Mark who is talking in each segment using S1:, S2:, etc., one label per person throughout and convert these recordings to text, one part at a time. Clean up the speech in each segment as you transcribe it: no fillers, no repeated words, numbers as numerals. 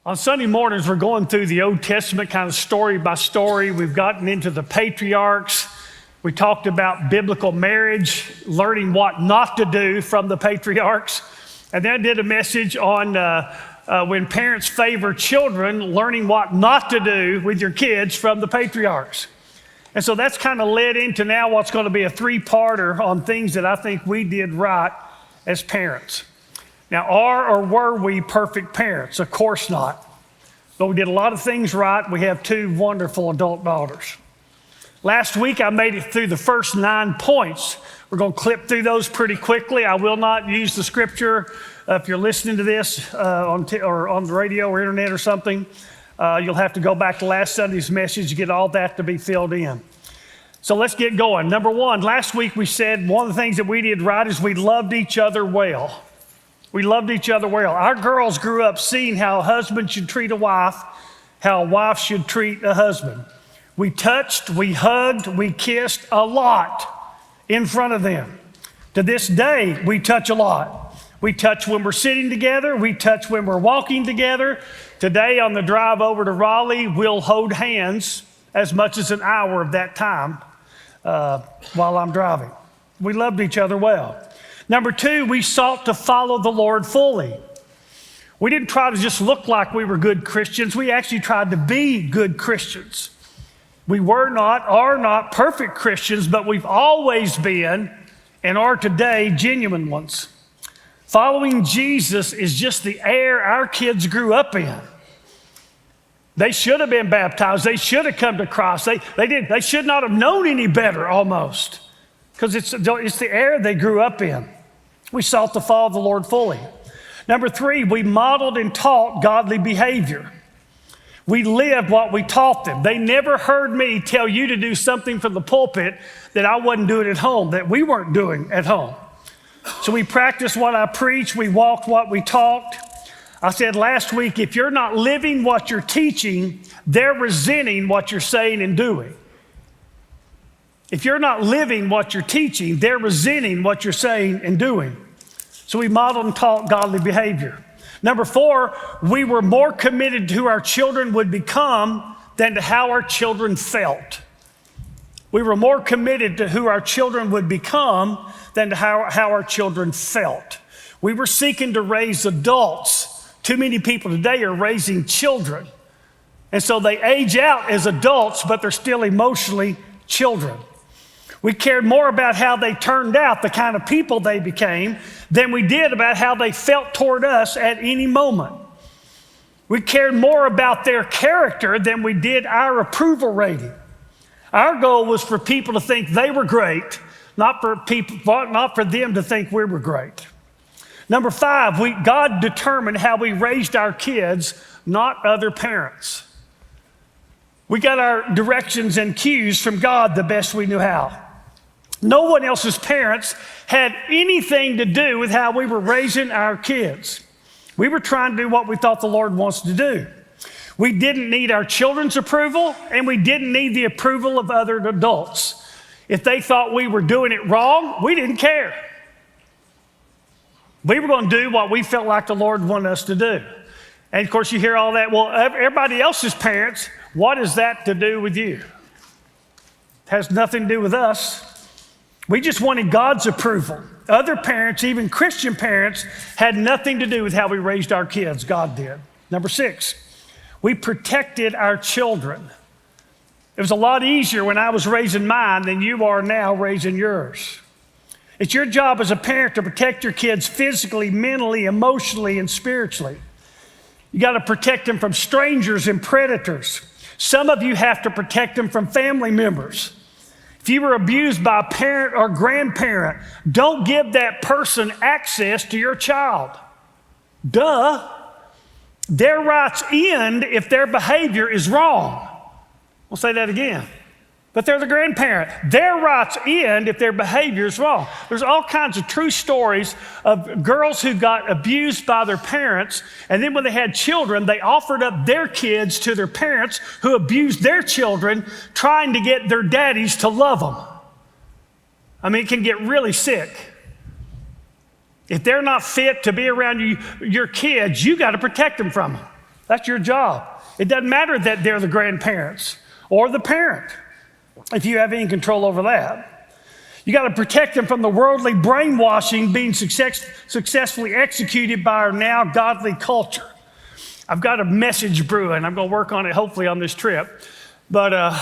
S1: On Sunday mornings, we're going through the Old Testament kind of story by story. We've gotten into the patriarchs. We talked about biblical marriage, learning what not to do from the patriarchs. And then I did a message on when parents favor children, learning what not to do with your kids from the patriarchs. And so that's kind of led into now what's going to be a three-parter on things that I think we did right as parents. Now, are or were we perfect parents? Of course not. But we did a lot of things right. We have two wonderful adult daughters. Last week, I made it through the first 9 points. We're going to clip through those pretty quickly. I will not use the scripture. If you're listening to this on the radio or internet or something, you'll have to go back to last Sunday's message to get all that to be filled in. So let's get going. Number one, last week we said one of the things that we did right is we loved each other well. We loved each other well. Our girls grew up seeing how a husband should treat a wife, how a wife should treat a husband. We touched, we hugged, we kissed a lot in front of them. To this day, we touch a lot. We touch when we're sitting together. We touch when we're walking together. Today on the drive over to Raleigh, we'll hold hands as much as an hour of that time while I'm driving. We loved each other well. Number two, we sought to follow the Lord fully. We didn't try to just look like we were good Christians. We actually tried to be good Christians. We are not perfect Christians, but we've always been and are today genuine ones. Following Jesus is just the air our kids grew up in. They should have been baptized. They should have come to Christ. They should not have known any better almost, because it's the air they grew up in. We sought to follow the Lord fully. Number three, we modeled and taught godly behavior. We lived what we taught them. They never heard me tell you to do something from the pulpit that I wasn't doing at home, that we weren't doing at home. So we practiced what I preached. We walked what we talked. I said last week, if you're not living what you're teaching, they're resenting what you're saying and doing. If you're not living what you're teaching, they're resenting what you're saying and doing. So we modeled and taught godly behavior. Number four, we were more committed to who our children would become than to how our children felt. We were more committed to who our children would become than to how our children felt. We were seeking to raise adults. Too many people today are raising children. And so they age out as adults, but they're still emotionally children. We cared more about how they turned out, the kind of people they became, than we did about how they felt toward us at any moment. We cared more about their character than we did our approval rating. Our goal was for people to think they were great, not for them to think we were great. Number five, God determined how we raised our kids, not other parents. We got our directions and cues from God the best we knew how. No one else's parents had anything to do with how we were raising our kids. We were trying to do what we thought the Lord wants to do. We didn't need our children's approval, and we didn't need the approval of other adults. If they thought we were doing it wrong, we didn't care. We were going to do what we felt like the Lord wanted us to do. And of course, you hear all that. Well, everybody else's parents, what is that to do with you? It has nothing to do with us. We just wanted God's approval. Other parents, even Christian parents, had nothing to do with how we raised our kids. God did. Number six, we protected our children. It was a lot easier when I was raising mine than you are now raising yours. It's your job as a parent to protect your kids physically, mentally, emotionally, and spiritually. You got to protect them from strangers and predators. Some of you have to protect them from family members. If you were abused by a parent or grandparent, don't give that person access to your child. Duh. Their rights end if their behavior is wrong. I'll say that again. But they're the grandparent. Their rights end if their behavior is wrong. There's all kinds of true stories of girls who got abused by their parents, and then when they had children, they offered up their kids to their parents who abused their children, trying to get their daddies to love them. I mean, it can get really sick. If they're not fit to be around your kids, you got to protect them from them. That's your job. It doesn't matter that they're the grandparents or the parent, if you have any control over that. You got to protect them from the worldly brainwashing being successfully executed by our now godly culture. I've got a message brewing. I'm going to work on it hopefully on this trip. But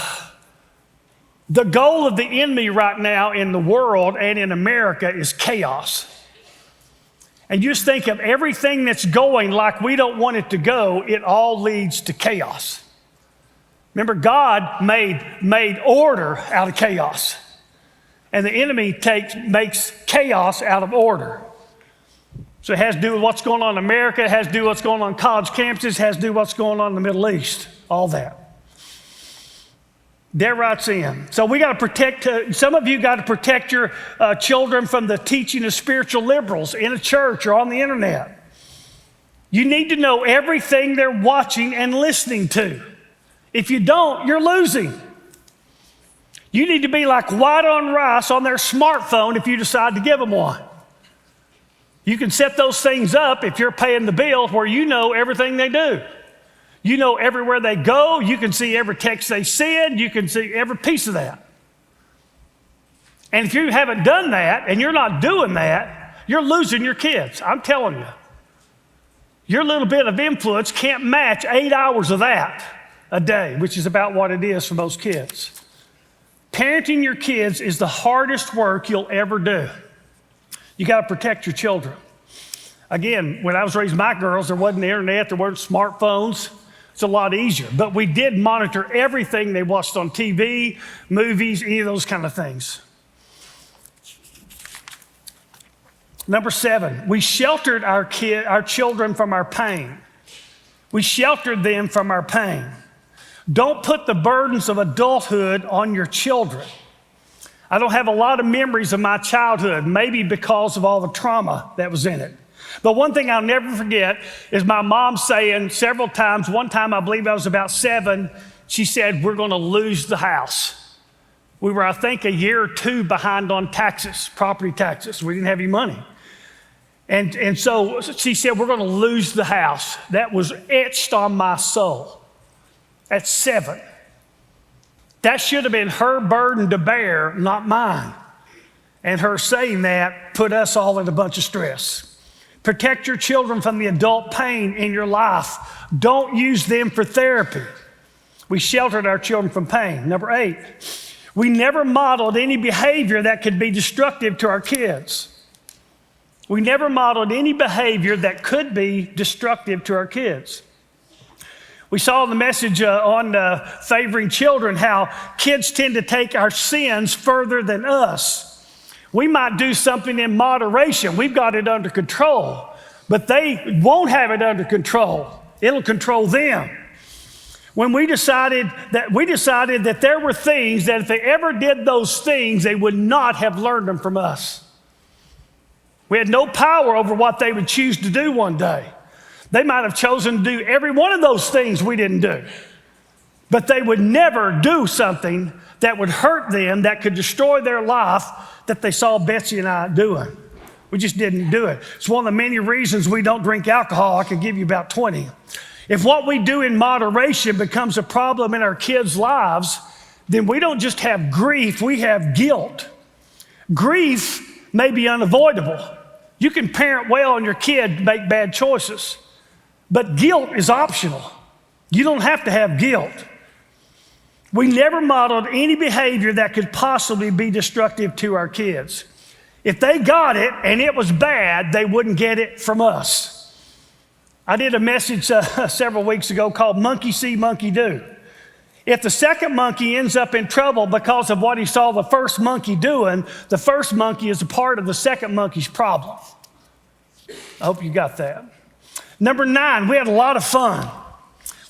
S1: the goal of the enemy right now in the world and in America is chaos. And you just think of everything that's going like we don't want it to go, it all leads to chaos. Remember, God made order out of chaos. And the enemy makes chaos out of order. So it has to do with what's going on in America, it has to do with what's going on college campuses, it has to do with what's going on in the Middle East, all that. That writes in. So we got to protect, some of you got to protect your children from the teaching of spiritual liberals in a church or on the internet. You need to know everything they're watching and listening to. If you don't, you're losing. You need to be like white on rice on their smartphone if you decide to give them one. You can set those things up if you're paying the bill where you know everything they do. You know everywhere they go. You can see every text they send. You can see every piece of that. And if you haven't done that and you're not doing that, you're losing your kids. I'm telling you. Your little bit of influence can't match 8 hours of that a day, which is about what it is for most kids. Parenting your kids is the hardest work you'll ever do. You got to protect your children. Again, when I was raising my girls, there wasn't the internet, there weren't smartphones. It's a lot easier. But we did monitor everything they watched on TV, movies, any of those kind of things. Number 7, we sheltered our children from our pain. We sheltered them from our pain. Don't put the burdens of adulthood on your children. I don't have a lot of memories of my childhood, maybe because of all the trauma that was in it. But one thing I'll never forget is my mom saying several times, one time I believe I was about 7, she said, we're going to lose the house. We were, I think, a year or 2 behind on taxes, property taxes. We didn't have any money. And so she said, we're going to lose the house. That was etched on my soul at 7. That should have been her burden to bear, not mine. And her saying that put us all in a bunch of stress. Protect your children from the adult pain in your life. Don't use them for therapy. We sheltered our children from pain. Number 8, we never modeled any behavior that could be destructive to our kids. We never modeled any behavior that could be destructive to our kids. We saw in the message on favoring children how kids tend to take our sins further than us. We might do something in moderation. We've got it under control, but they won't have it under control. It'll control them. When we decided that there were things that if they ever did those things, they would not have learned them from us. We had no power over what they would choose to do one day. They might have chosen to do every one of those things we didn't do, but they would never do something that would hurt them, that could destroy their life, that they saw Betsy and I doing. We just didn't do it. It's one of the many reasons we don't drink alcohol. I could give you about 20. If what we do in moderation becomes a problem in our kids' lives, then we don't just have grief, we have guilt. Grief may be unavoidable. You can parent well and your kid make bad choices, but guilt is optional. You don't have to have guilt. We never modeled any behavior that could possibly be destructive to our kids. If they got it and it was bad, they wouldn't get it from us. I did a message several weeks ago called Monkey See, Monkey Do. If the second monkey ends up in trouble because of what he saw the first monkey doing, the first monkey is a part of the second monkey's problem. I hope you got that. Number 9, we had a lot of fun.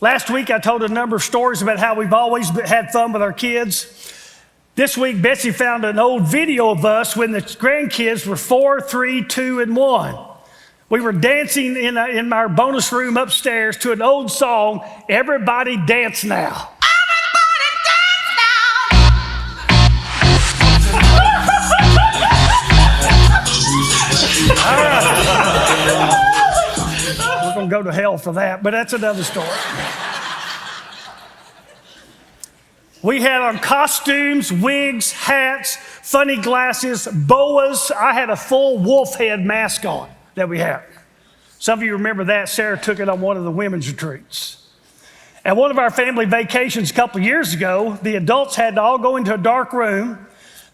S1: Last week, I told a number of stories about how we've always had fun with our kids. This week, Betsy found an old video of us when the grandkids were 4, 3, 2, and 1. We were dancing in our bonus room upstairs to an old song, Everybody Dance Now.
S2: Everybody dance now!
S1: All right. We're going to go to hell for that, but that's another story. We had on costumes, wigs, hats, funny glasses, boas. I had a full wolf head mask on that we had. Some of you remember that. Sarah took it on one of the women's retreats. At one of our family vacations a couple of years ago, the adults had to all go into a dark room.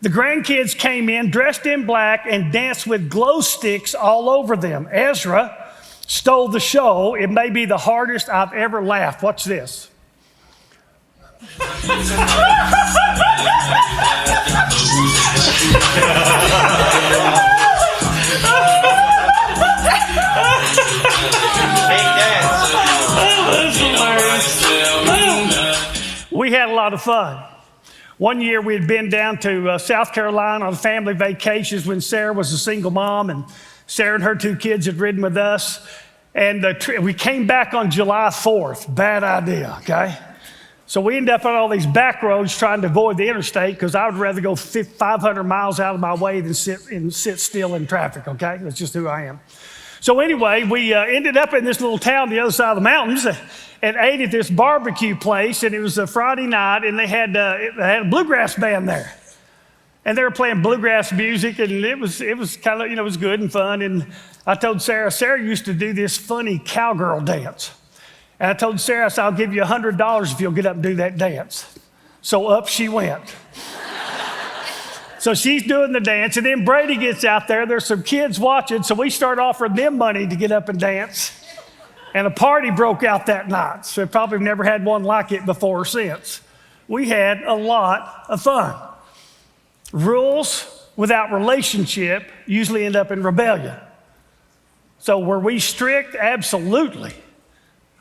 S1: The grandkids came in dressed in black and danced with glow sticks all over them. Ezra stole the show. It may be the hardest I've ever laughed. Watch this. We had a lot of fun. One year we had been down to South Carolina on family vacations when Sarah was a single mom, and Sarah and her 2 kids had ridden with us. And we came back on July 4th. Bad idea, okay? So we ended up on all these back roads trying to avoid the interstate because I would rather go 500 miles out of my way than sit still in traffic, okay? That's just who I am. So anyway, we ended up in this little town on the other side of the mountains and ate at this barbecue place, and it was a Friday night, and they had a bluegrass band there. And they were playing bluegrass music, and it was kind of, it was good and fun. And I told Sarah used to do this funny cowgirl dance. And I told Sarah, I said, I'll give you $100 if you'll get up and do that dance. So up she went. So she's doing the dance, and then Brady gets out there. There's some kids watching, so we start offering them money to get up and dance. And a party broke out that night. So probably never had one like it before or since. We had a lot of fun. Rules without relationship usually end up in rebellion. So were we strict? Absolutely.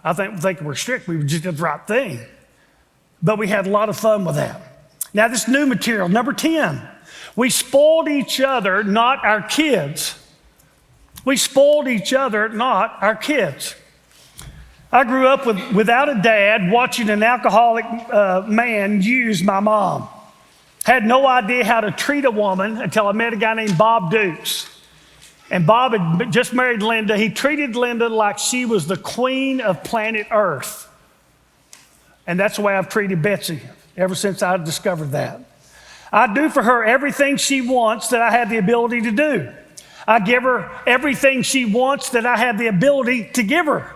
S1: I think we're strict. We just did the right thing. But we had a lot of fun with that. Now this new material, number 10. We spoiled each other, not our kids. We spoiled each other, not our kids. I grew up without a dad, watching an alcoholic man use my mom. Had no idea how to treat a woman until I met a guy named Bob Dukes. And Bob had just married Linda. He treated Linda like she was the queen of planet Earth. And that's the way I've treated Betsy ever since I discovered that. I do for her everything she wants that I have the ability to do. I give her everything she wants that I have the ability to give her.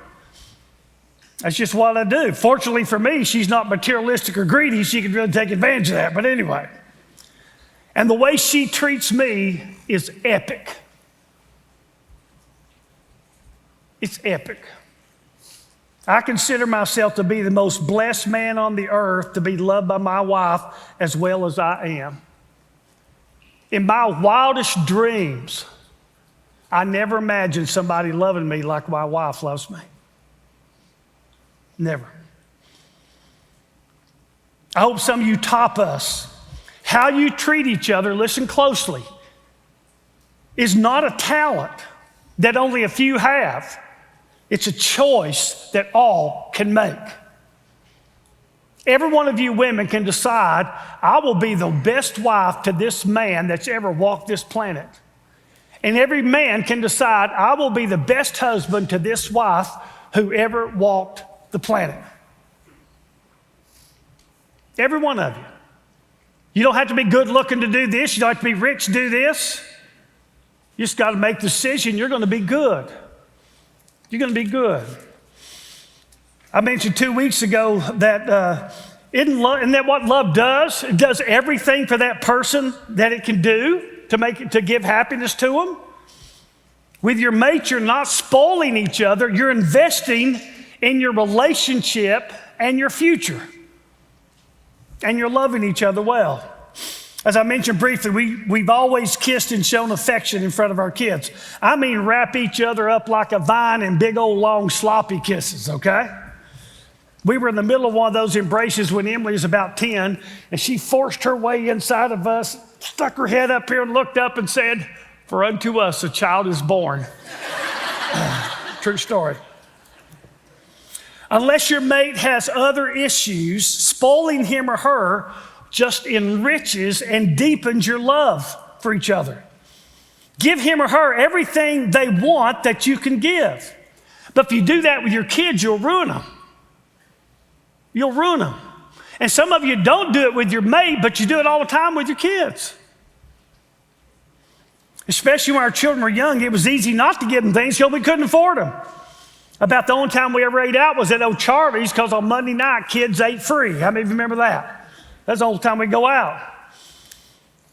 S1: That's just what I do. Fortunately for me, she's not materialistic or greedy. She can really take advantage of that. But anyway, and the way she treats me is epic. It's epic. I consider myself to be the most blessed man on the earth to be loved by my wife as well as I am. In my wildest dreams, I never imagined somebody loving me like my wife loves me. Never. I hope some of you top us. How you treat each other, listen closely, is not a talent that only a few have. It's a choice that all can make. Every one of you women can decide, I will be the best wife to this man that's ever walked this planet. And every man can decide, I will be the best husband to this wife who ever walked the planet. Every one of you. You don't have to be good looking to do this. You don't have to be rich to do this. You just got to make the decision. You're going to be good. You're going to be good. I mentioned 2 weeks ago that isn't that what love does? It does everything for that person that it can do to give happiness to them. With your mate, you're not spoiling each other. You're investing in your relationship and your future. And you're loving each other well. As I mentioned briefly, we've always kissed and shown affection in front of our kids. I mean, wrap each other up like a vine and big old long sloppy kisses, okay? We were in the middle of one of those embraces when Emily was about 10, and she forced her way inside of us, stuck her head up here and looked up and said, "For unto us a child is born." True story. Unless your mate has other issues, spoiling him or her just enriches and deepens your love for each other. Give him or her everything they want that you can give. But if you do that with your kids, you'll ruin them. You'll ruin them. And some of you don't do it with your mate, but you do it all the time with your kids. Especially when our children were young, it was easy not to give them things because we couldn't afford them. About the only time we ever ate out was at old Charlie's because on Monday night, kids ate free. How many of you remember that? That's the only time we go out.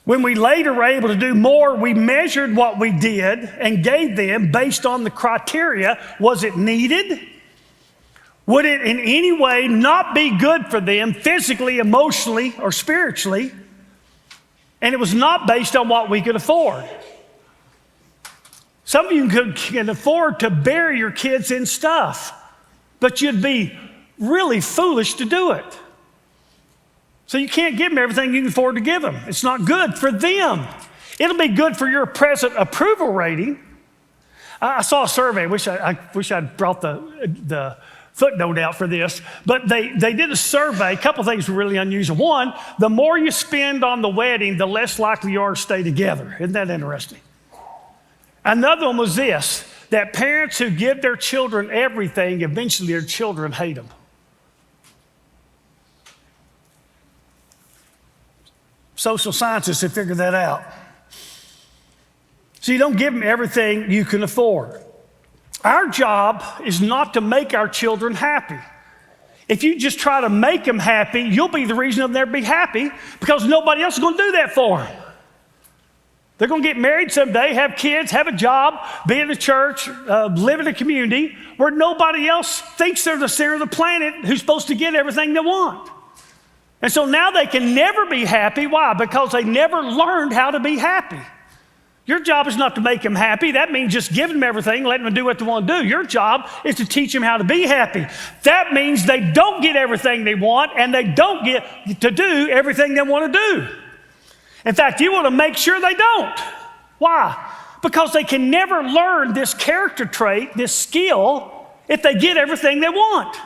S1: When we later were able to do more, we measured what we did and gave them based on the criteria. Was it needed? Would it in any way not be good for them physically, emotionally, or spiritually? And it was not based on what we could afford. Some of you can afford to bury your kids in stuff, but you'd be really foolish to do it. So you can't give them everything you can afford to give them. It's not good for them. It'll be good for your present approval rating. I saw a survey. I wish I'd brought the footnote out for this, but they did a survey. A couple things were really unusual. One, the more you spend on the wedding, the less likely you are to stay together. Isn't that interesting? Another one was this, that parents who give their children everything, eventually their children hate them. Social scientists have figured that out. So you don't give them everything you can afford. Our job is not to make our children happy. If you just try to make them happy, you'll be the reason they'll never be happy because nobody else is going to do that for them. They're going to get married someday, have kids, have a job, be in a church, live in a community where nobody else thinks they're the center of the planet who's supposed to get everything they want. And so now they can never be happy. Why? Because they never learned how to be happy. Your job is not to make them happy. That means just giving them everything, letting them do what they want to do. Your job is to teach them how to be happy. That means they don't get everything they want and they don't get to do everything they want to do. In fact, you want to make sure they don't. Why? Because they can never learn this character trait, this skill, if they get everything they want.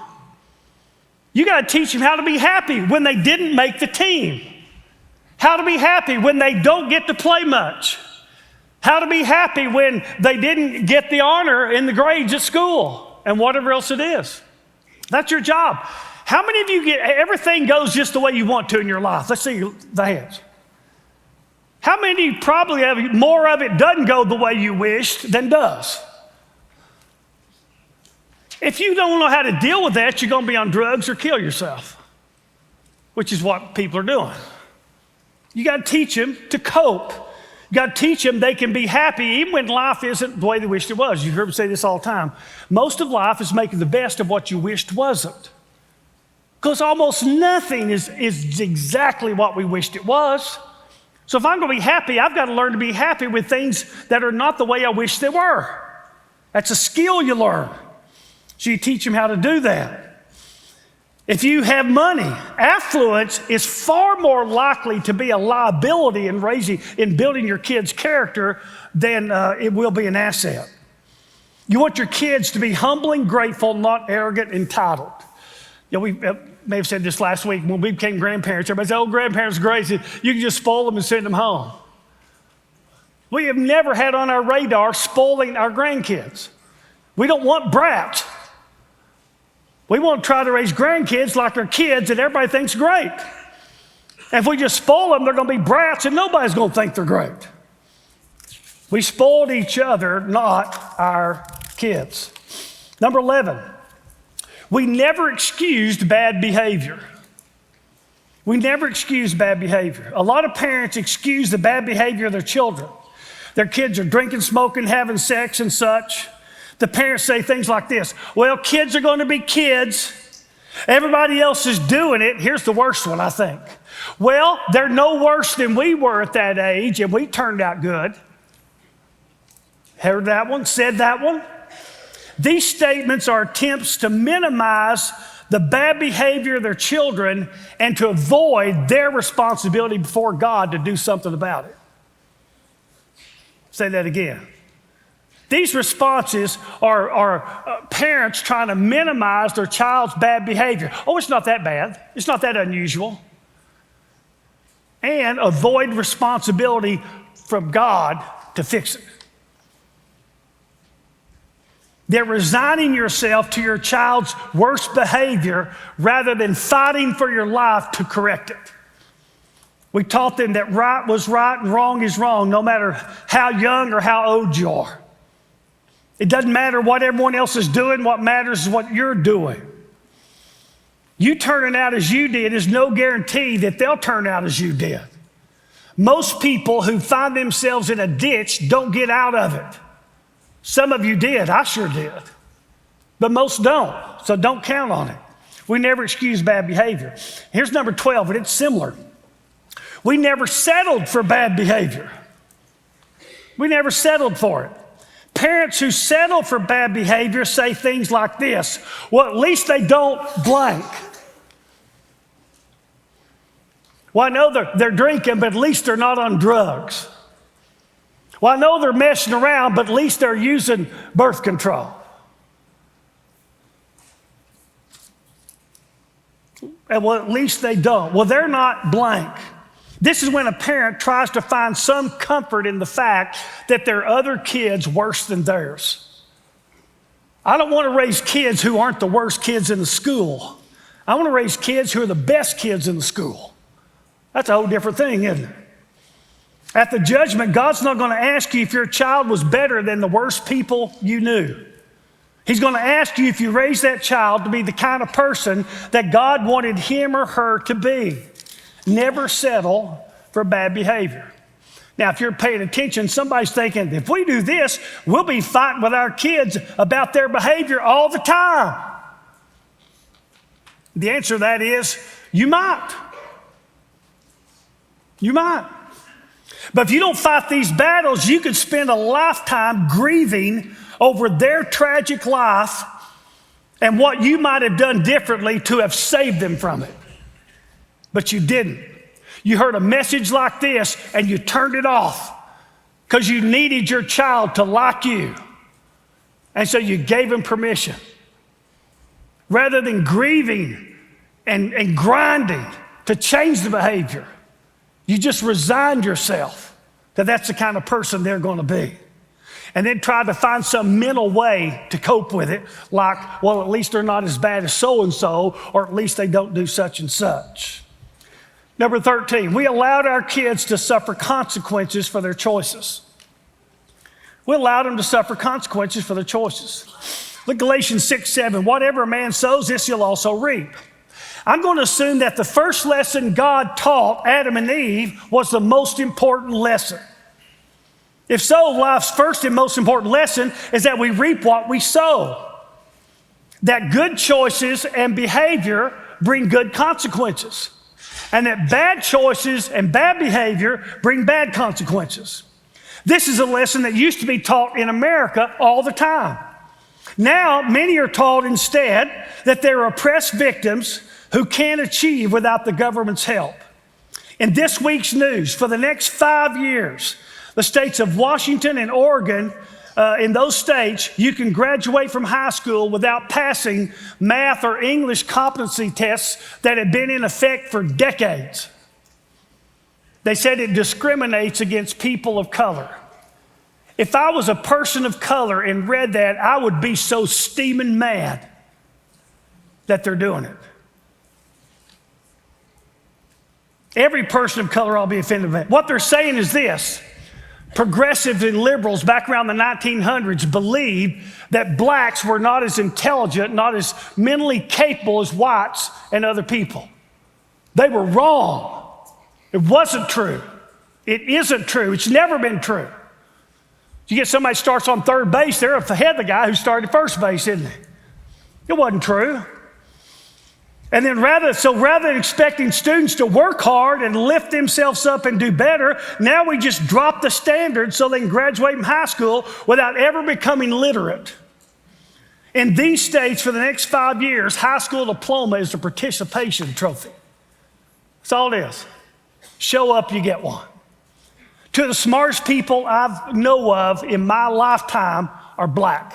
S1: You got to teach them how to be happy when they didn't make the team. How to be happy when they don't get to play much. How to be happy when they didn't get the honor in the grades at school and whatever else it is. That's your job. How many of you get everything goes just the way you want to in your life? Let's see the hands. How many probably have more of it doesn't go the way you wished than does? If you don't know how to deal with that, you're going to be on drugs or kill yourself, which is what people are doing. You got to teach them to cope. You got to teach them they can be happy even when life isn't the way they wished it was. You heard me say this all the time. Most of life is making the best of what you wished wasn't. Because almost nothing is exactly what we wished it was. So if I'm going to be happy, I've got to learn to be happy with things that are not the way I wish they were. That's a skill you learn. So you teach them how to do that. If you have money, affluence is far more likely to be a liability in building your kids' character than it will be an asset. You want your kids to be humbling, grateful, not arrogant, entitled. You know, we may have said this last week when we became grandparents. Everybody said, "Oh, grandparents are great. You can just spoil them and send them home." We have never had on our radar spoiling our grandkids. We don't want brats. We want to try to raise grandkids like our kids that everybody thinks great. And if we just spoil them, they're going to be brats and nobody's going to think they're great. We spoiled each other, not our kids. Number 11, we never excused bad behavior. We never excused bad behavior. A lot of parents excuse the bad behavior of their children. Their kids are drinking, smoking, having sex and such. The parents say things like this: well, kids are going to be kids. Everybody else is doing it. Here's the worst one, I think. Well, they're no worse than we were at that age, and we turned out good. Heard that one? Said that one? These statements are attempts to minimize the bad behavior of their children and to avoid their responsibility before God to do something about it. Say that again. These responses are parents trying to minimize their child's bad behavior. Oh, it's not that bad. It's not that unusual. And avoid responsibility from God to fix it. They're resigning yourself to your child's worst behavior rather than fighting for your life to correct it. We taught them that right was right and wrong is wrong, no matter how young or how old you are. It doesn't matter what everyone else is doing. What matters is what you're doing. You turning out as you did is no guarantee that they'll turn out as you did. Most people who find themselves in a ditch don't get out of it. Some of you did. I sure did. But most don't, so don't count on it. We never excuse bad behavior. Here's number 12, and it's similar. We never settled for bad behavior. We never settled for it. Parents who settle for bad behavior say things like this: well, at least they don't blank. Well, I know they're drinking, but at least they're not on drugs. Well, I know they're messing around, but at least they're using birth control. And well, at least they don't. Well, they're not blank. This is when a parent tries to find some comfort in the fact that there are other kids worse than theirs. I don't want to raise kids who aren't the worst kids in the school. I want to raise kids who are the best kids in the school. That's a whole different thing, isn't it? At the judgment, God's not going to ask you if your child was better than the worst people you knew. He's going to ask you if you raised that child to be the kind of person that God wanted him or her to be. Never settle for bad behavior. Now, if you're paying attention, somebody's thinking, if we do this, we'll be fighting with our kids about their behavior all the time. The answer to that is, you might. You might. But if you don't fight these battles, you could spend a lifetime grieving over their tragic life and what you might have done differently to have saved them from it. But you didn't. You heard a message like this and you turned it off because you needed your child to like you. And so you gave him permission. Rather than grieving and grinding to change the behavior, you just resigned yourself that that's the kind of person they're going to be. And then tried to find some mental way to cope with it, like, well, at least they're not as bad as so-and-so, or at least they don't do such and such. Number 13, we allowed our kids to suffer consequences for their choices. We allowed them to suffer consequences for their choices. Look, Galatians 6:7, whatever a man sows, this he'll also reap. I'm going to assume that the first lesson God taught Adam and Eve was the most important lesson. If so, life's first and most important lesson is that we reap what we sow. That good choices and behavior bring good consequences. And that bad choices and bad behavior bring bad consequences. This is a lesson that used to be taught in America all the time. Now, many are taught instead that they're oppressed victims who can't achieve without the government's help. In this week's news, for the next 5 years, the states of Washington and Oregon, in those states, you can graduate from high school without passing math or English competency tests that have been in effect for decades. They said it discriminates against people of color. If I was a person of color and read that, I would be so steaming mad that they're doing it. Every person of color ought to be offended by it. What they're saying is this: progressives and liberals back around the 1900s believed that blacks were not as intelligent, not as mentally capable as whites and other people. They were wrong. It wasn't true. It isn't true. It's never been true. You get somebody starts on third base, they're ahead of the guy who started first base, isn't it? It wasn't true. And then rather than expecting students to work hard and lift themselves up and do better, now we just drop the standard so they can graduate from high school without ever becoming literate. In these states, for the next 5 years, high school diploma is a participation trophy. That's all it is. Show up, you get one. Two of the smartest people I know of in my lifetime are black.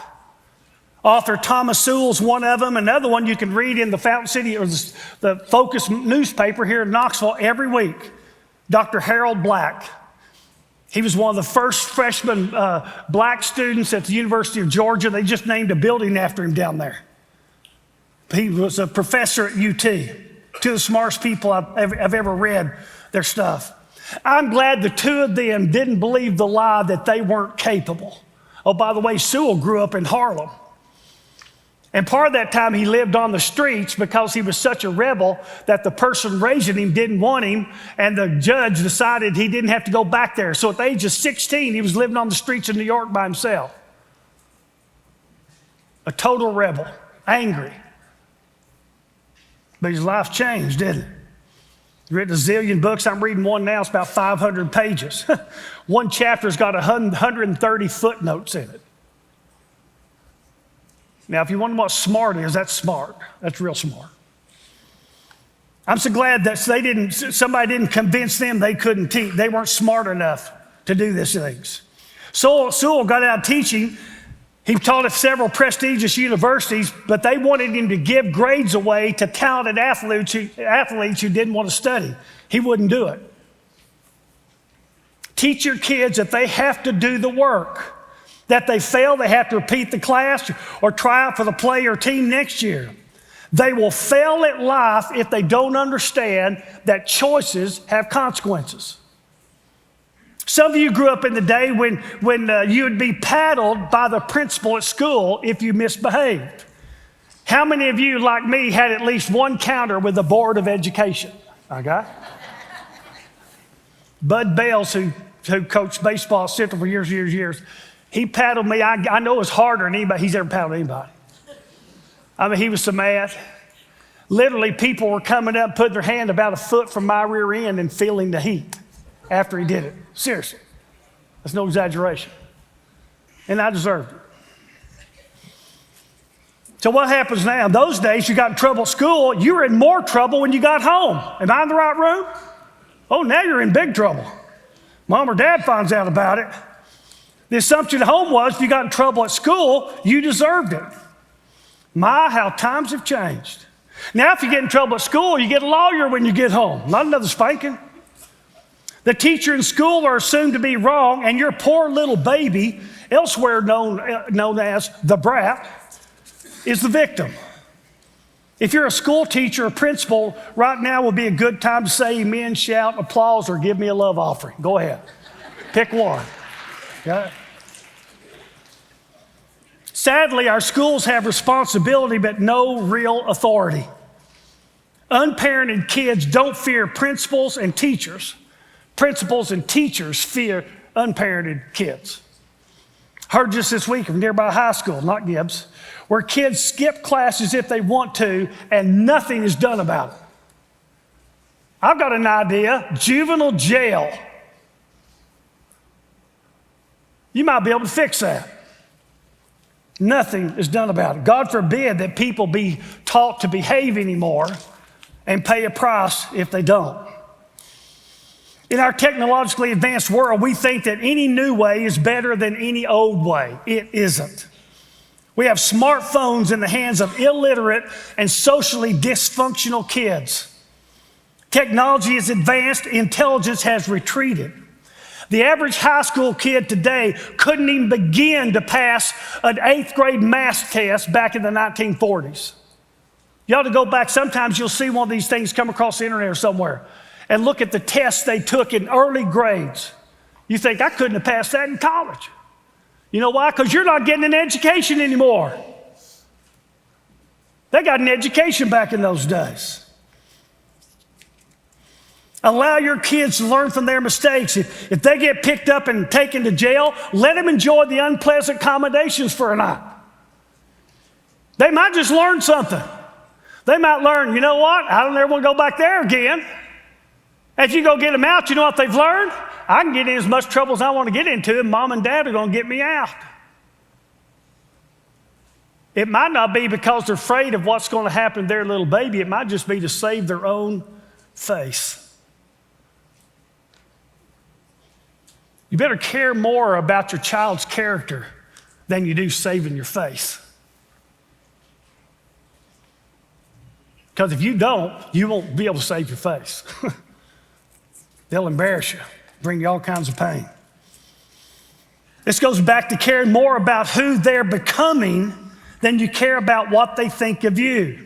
S1: Author Thomas Sowell's one of them. Another one you can read in the Fountain City or the Focus newspaper here in Knoxville every week. Dr. Harold Black. He was one of the first freshman black students at the University of Georgia. They just named a building after him down there. He was a professor at UT. Two of the smartest people I've ever read their stuff. I'm glad the two of them didn't believe the lie that they weren't capable. Oh, by the way, Sewell grew up in Harlem. And part of that time he lived on the streets because he was such a rebel that the person raising him didn't want him, and the judge decided he didn't have to go back there. So at the age of 16, he was living on the streets of New York by himself. A total rebel, angry. But his life changed, didn't it? He's written a zillion books. I'm reading one now. It's about 500 pages. One chapter's got 130 footnotes in it. Now, if you wonder what smart is, that's smart. That's real smart. I'm so glad that somebody didn't convince them they couldn't teach. They weren't smart enough to do these things. Sewell got out of teaching. He taught at several prestigious universities, but they wanted him to give grades away to talented athletes who didn't want to study. He wouldn't do it. Teach your kids that they have to do the work. That they fail, they have to repeat the class or try out for the play or team next year. They will fail at life if they don't understand that choices have consequences. Some of you grew up in the day when you would be paddled by the principal at school if you misbehaved. How many of you, like me, had at least one counter with the Board of Education? Okay? Bud Bales, who coached baseball at Central for years, he paddled me. I know it was harder than anybody he's ever paddled anybody. I mean, he was so mad. Literally, people were coming up, putting their hand about a foot from my rear end and feeling the heat after he did it. Seriously. That's no exaggeration. And I deserved it. So what happens now? In those days, you got in trouble at school. You were in more trouble when you got home. Am I in the right room? Oh, now you're in big trouble. Mom or dad finds out about it. The assumption at home was if you got in trouble at school, you deserved it. My, how times have changed. Now, if you get in trouble at school, you get a lawyer when you get home, not another spanking. The teacher in school are assumed to be wrong, and your poor little baby, elsewhere known as the brat, is the victim. If you're a school teacher or principal, right now would be a good time to say amen, shout, applause, or give me a love offering. Go ahead. Pick one. Okay? Sadly, our schools have responsibility, but no real authority. Unparented kids don't fear principals and teachers. Principals and teachers fear unparented kids. Heard just this week of nearby high school, not Gibbs, where kids skip classes if they want to and nothing is done about it. I've got an idea, juvenile jail. You might be able to fix that. Nothing is done about it. God forbid that people be taught to behave anymore and pay a price if they don't. In our technologically advanced world, we think that any new way is better than any old way. It isn't. We have smartphones in the hands of illiterate and socially dysfunctional kids. Technology is advanced, intelligence has retreated. The average high school kid today couldn't even begin to pass an 8th grade math test back in the 1940s. You ought to go back. Sometimes you'll see one of these things come across the internet or somewhere and look at the tests they took in early grades. You think, I couldn't have passed that in college. You know why? Because you're not getting an education anymore. They got an education back in those days. Allow your kids to learn from their mistakes. If they get picked up and taken to jail, let them enjoy the unpleasant accommodations for a night. They might just learn something. They might learn, you know what? I don't ever want to go back there again. If you go get them out, you know what they've learned? I can get in as much trouble as I want to get into, and mom and dad are going to get me out. It might not be because they're afraid of what's going to happen to their little baby. It might just be to save their own face. You better care more about your child's character than you do saving your face. Because if you don't, you won't be able to save your face. They'll embarrass you, bring you all kinds of pain. This goes back to caring more about who they're becoming than you care about what they think of you.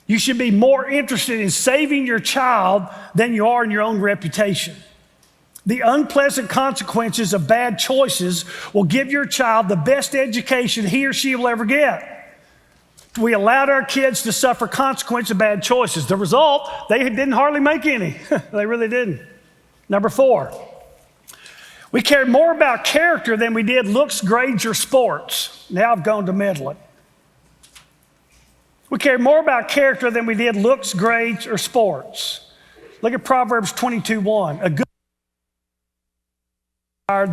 S1: You should be more interested in saving your child than you are in your own reputation. The unpleasant consequences of bad choices will give your child the best education he or she will ever get. We allowed our kids to suffer consequences of bad choices. The result, they didn't hardly make any. They really didn't. Number 4, we cared more about character than we did looks, grades, or sports. Now I've gone to meddling. We cared more about character than we did looks, grades, or sports. Look at Proverbs 22:1. A good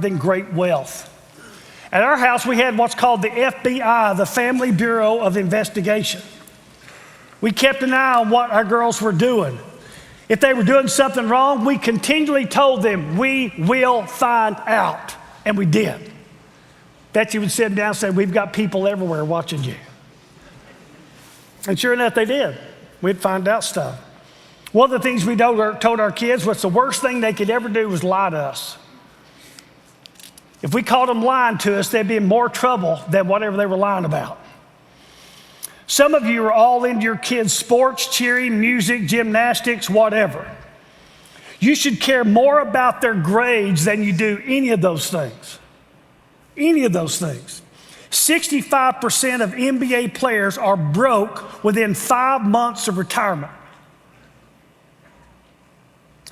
S1: than great wealth. At our house, we had what's called the FBI, the Family Bureau of Investigation. We kept an eye on what our girls were doing. If they were doing something wrong, we continually told them, we will find out. And we did. Betsy would sit down and say, we've got people everywhere watching you. And sure enough, they did. We'd find out stuff. One of the things we told our kids was the worst thing they could ever do was lie to us. If we caught them lying to us, they'd be in more trouble than whatever they were lying about. Some of you are all into your kids' sports, cheering, music, gymnastics, whatever. You should care more about their grades than you do any of those things. Any of those things. 65% of NBA players are broke within 5 months of retirement.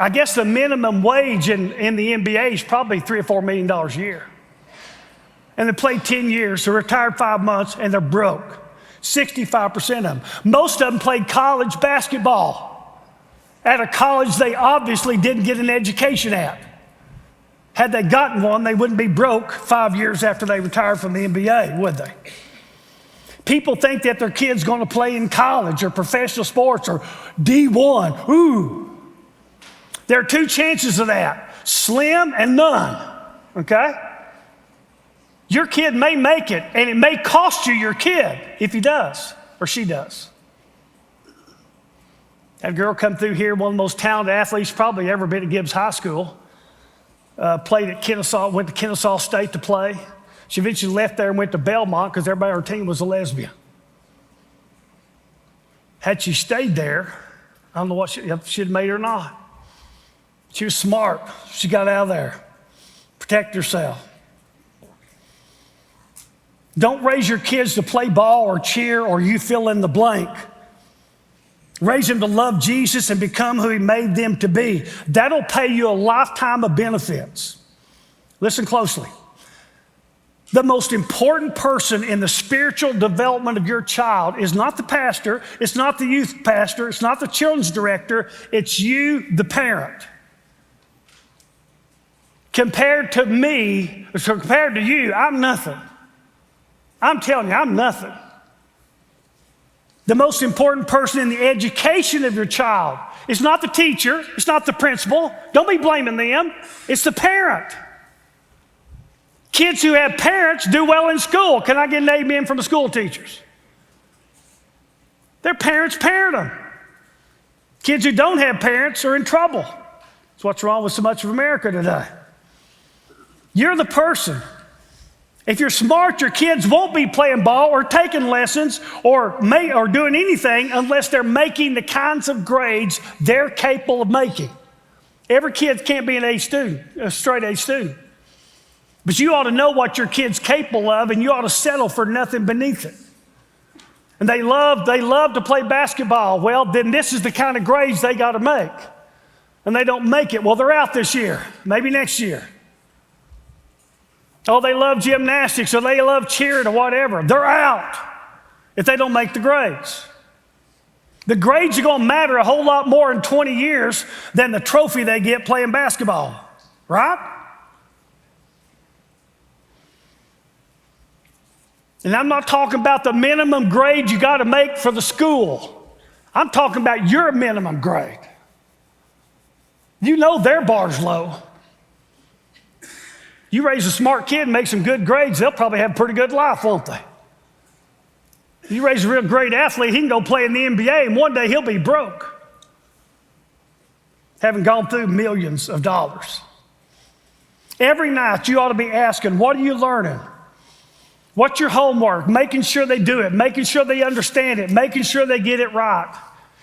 S1: I guess the minimum wage in the NBA is probably $3 or $4 million a year. And they played 10 years, they're retired 5 months, and they're broke. 65% of them. Most of them played college basketball at a college they obviously didn't get an education at. Had they gotten one, they wouldn't be broke 5 years after they retired from the NBA, would they? People think that their kid's going to play in college or professional sports or D1. Ooh. There are 2 chances of that, slim and none, okay? Your kid may make it, and it may cost you your kid if he does or she does. Had a girl come through here, one of the most talented athletes probably ever been at Gibbs High School. Played at Kennesaw, went to Kennesaw State to play. She eventually left there and went to Belmont because everybody on her team was a lesbian. Had she stayed there, I don't know what she'd made her or not. She was smart. She got out of there. Protect herself. Don't raise your kids to play ball or cheer or you fill in the blank. Raise them to love Jesus and become who he made them to be. That'll pay you a lifetime of benefits. Listen closely. The most important person in the spiritual development of your child is not the pastor, it's not the youth pastor, it's not the children's director, it's you, the parent. Compared to me, or compared to you, I'm nothing. I'm telling you, I'm nothing. The most important person in the education of your child is not the teacher, it's not the principal. Don't be blaming them. It's the parent. Kids who have parents do well in school. Can I get an amen from the school teachers? Their parents parent them. Kids who don't have parents are in trouble. That's what's wrong with so much of America today. You're the person. If you're smart, your kids won't be playing ball or taking lessons or doing anything unless they're making the kinds of grades they're capable of making. Every kid can't be an A student, a straight A student. But you ought to know what your kid's capable of, and you ought to settle for nothing beneath it. And they love to play basketball. Well, then this is the kind of grades they got to make. And they don't make it. Well, they're out this year, maybe next year. Oh, they love gymnastics or they love cheering or whatever. They're out if they don't make the grades. The grades are going to matter a whole lot more in 20 years than the trophy they get playing basketball, right? And I'm not talking about the minimum grade you got to make for the school. I'm talking about your minimum grade. You know their bar's low. You raise a smart kid and make some good grades, they'll probably have a pretty good life, won't they? You raise a real great athlete, he can go play in the NBA, and one day he'll be broke, having gone through millions of dollars. Every night you ought to be asking, what are you learning? What's your homework? Making sure they do it, making sure they understand it, making sure they get it right.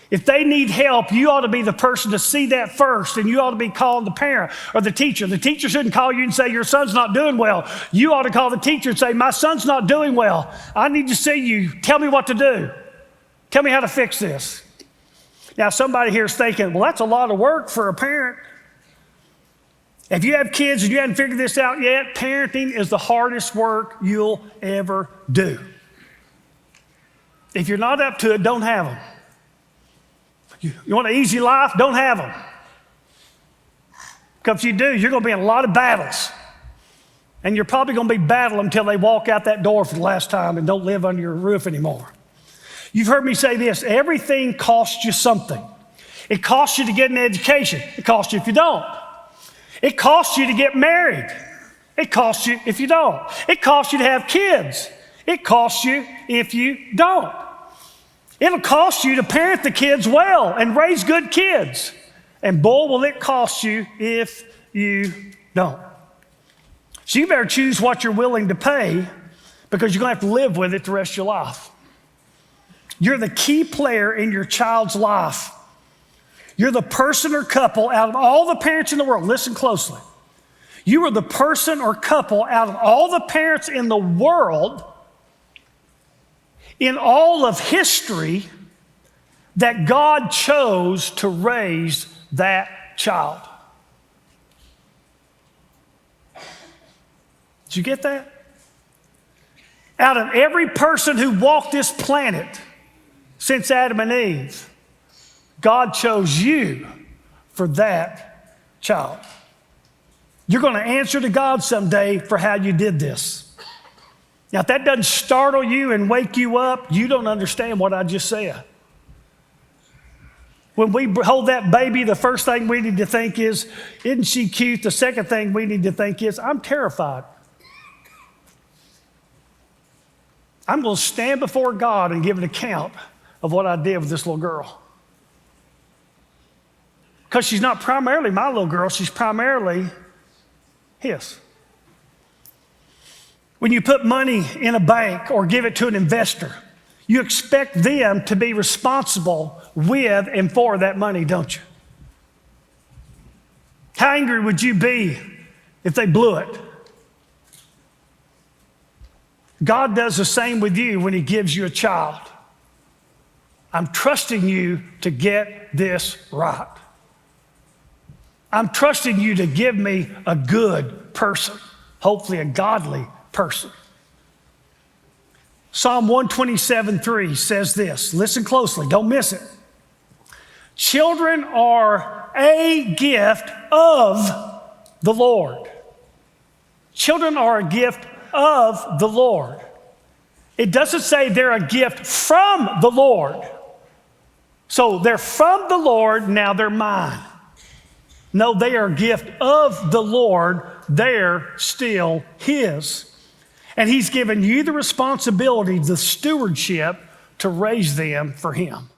S1: If they need help, you ought to be the person to see that first, and you ought to be calling the parent or the teacher. The teacher shouldn't call you and say, your son's not doing well. You ought to call the teacher and say, my son's not doing well. I need to see you. Tell me what to do. Tell me how to fix this. Now, somebody here is thinking, well, that's a lot of work for a parent. If you have kids and you haven't figured this out yet, parenting is the hardest work you'll ever do. If you're not up to it, don't have them. You want an easy life? Don't have them. Because if you do, you're going to be in a lot of battles. And you're probably going to be battling until they walk out that door for the last time and don't live under your roof anymore. You've heard me say this, everything costs you something. It costs you to get an education. It costs you if you don't. It costs you to get married. It costs you if you don't. It costs you to have kids. It costs you if you don't. It'll cost you to parent the kids well and raise good kids. And boy, will it cost you if you don't. So you better choose what you're willing to pay, because you're going to have to live with it the rest of your life. You're the key player in your child's life. You're the person or couple out of all the parents in the world. Listen closely. You are the person or couple out of all the parents in the world, in all of history, that God chose to raise that child. Did you get that? Out of every person who walked this planet since Adam and Eve, God chose you for that child. You're going to answer to God someday for how you did this. Now, if that doesn't startle you and wake you up, you don't understand what I just said. When we hold that baby, the first thing we need to think is, isn't she cute? The second thing we need to think is, I'm terrified. I'm going to stand before God and give an account of what I did with this little girl. Because she's not primarily my little girl, she's primarily his. When you put money in a bank or give it to an investor, you expect them to be responsible with and for that money, don't you? How angry would you be if they blew it? God does the same with you when he gives you a child. I'm trusting you to get this right. I'm trusting you to give me a good person, hopefully a godly person. Psalm 127:3 says this. Listen closely, don't miss it. Children are a gift of the Lord. Children are a gift of the Lord. It doesn't say they're a gift from the Lord. So they're from the Lord, now they're mine. No, they are a gift of the Lord. They're still his. And he's given you the responsibility, the stewardship, to raise them for him.